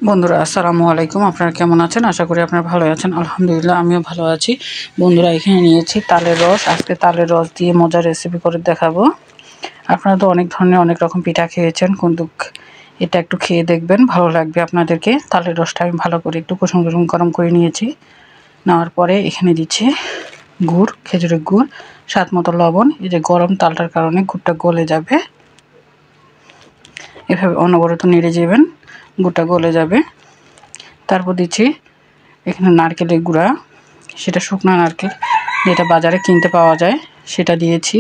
বন্ধুরা আসসালামু আলাইকুম। আপনারা কেমন আছেন? আশা করি আপনারা ভালো আছেন। আলহামদুলিল্লাহ আমিও ভালো আছি। বন্ধুরা এখানে নিয়েছি তালের রস। আজকে তালের রস দিয়ে মজার রেসিপি করে দেখাবো। আপনারা তো অনেক ধরনের অনেক রকম পিঠা খেয়েছেন, কিন্তু এটা একটু খেয়ে দেখবেন, ভালো লাগবে আপনাদেরকে। তালের রসটা আমি ভালো করে একটু কুসুম কুসুম গরম করে নিয়েছি। নেওয়ার পরে এখানে দিচ্ছি গুড়, খেজুরের গুড়, স্বাদ মতো লবণ। এই যে গরম তালটার কারণে গুড়টা গলে যাবে। এভাবে অনবরত নেড়ে যাবেন, গুড়টা গলে যাবে। তারপর দিচ্ছি এখানে নারকেলের গুঁড়া, সেটা শুকনো নারকেল যেটা বাজারে কিনতে পাওয়া যায় সেটা দিয়েছি।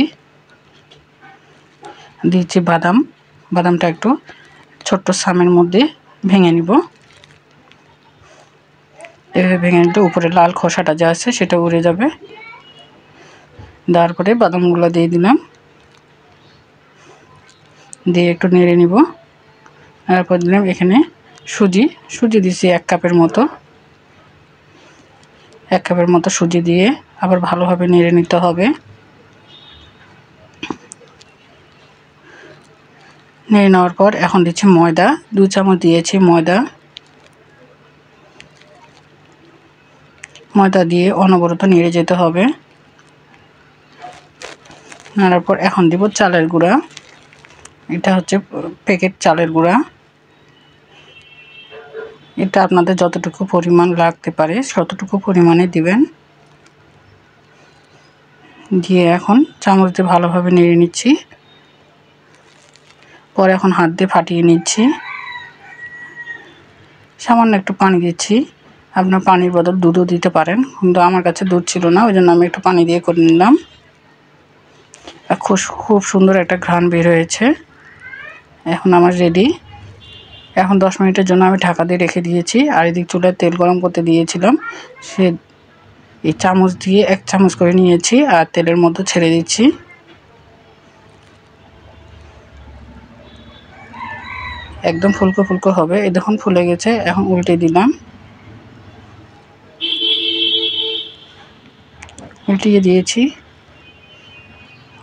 দিচ্ছি বাদাম, বাদামটা একটু ছোট্ট সামের মধ্যে ভেঙে নিব। এভাবে ভেঙে নিতে উপরে লাল খোসাটা যা আছে সেটা উড়ে যাবে। দেওয়ার পরে বাদামগুলো দিয়ে দিলাম, দিয়ে একটু নেড়ে নিব। তারপর দিলাম এখানে সুজি দিচ্ছি 1 কাপের মতো। 1 কাপের মতো সুজি দিয়ে আবার ভালোভাবে নেড়ে নিতে হবে। নেড়ে নেওয়ার পর এখন দিচ্ছি ময়দা, 2 চামচ দিয়েছি ময়দা দিয়ে অনবরত নেড়ে যেতে হবে। নাড়ার পর এখন দিব চালের গুঁড়া। এটা হচ্ছে প্যাকেট চালের গুঁড়া। এটা আপনাদের যতটুকু পরিমাণ লাগতে পারে ততটুকু পরিমাণে দিবেন। দিয়ে এখন চামচ দিয়ে ভালোভাবে নেড়ে নিচ্ছি। পরে এখন হাত দিয়ে ফাটিয়ে নিচ্ছি। সামান্য একটু পানি দিচ্ছি। আপনার পানির বদল দুধও দিতে পারেন, কিন্তু আমার কাছে দুধ ছিল না, ওই জন্য আমি একটু পানি দিয়ে করে নিলাম। খুব সুন্দর একটা ঘ্রাণ বের হয়েছে। এখন আমার রেডি। এখন 10 মিনিটের জন্য আমি ঢাকা দিয়ে রেখে দিয়েছি। আর এদিক চুলায় তেল গরম করতে দিয়েছিলাম, সে এই চামচ দিয়ে 1 চামচ করে নিয়েছি আর তেলের মধ্যে ছেড়ে দিচ্ছি। একদম ফুলকো ফুলকো হবে। এই দেখুন ফুলে গেছে। এখন উল্টে দিলাম, উল্টিয়ে দিয়েছি।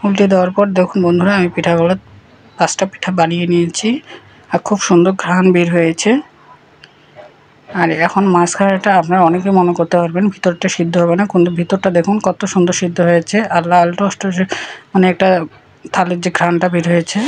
উল্টে দেওয়ার পর দেখুন বন্ধুরা, আমি পিঠাগুলো 5টা পিঠা বানিয়ে নিয়েছি আর খুব সুন্দর ঘ্রাণ বের হয়েছে। আর এখন মাঝখানেটা আপনারা অনেকে মনে করতে পারবেন ভিতরটা সিদ্ধ হবে না, কিন্তু ভিতরটা দেখুন কত সুন্দর সিদ্ধ হয়েছে। আর লাল রসটা মানে একটা থালের যে ঘ্রাণটা বের হয়েছে।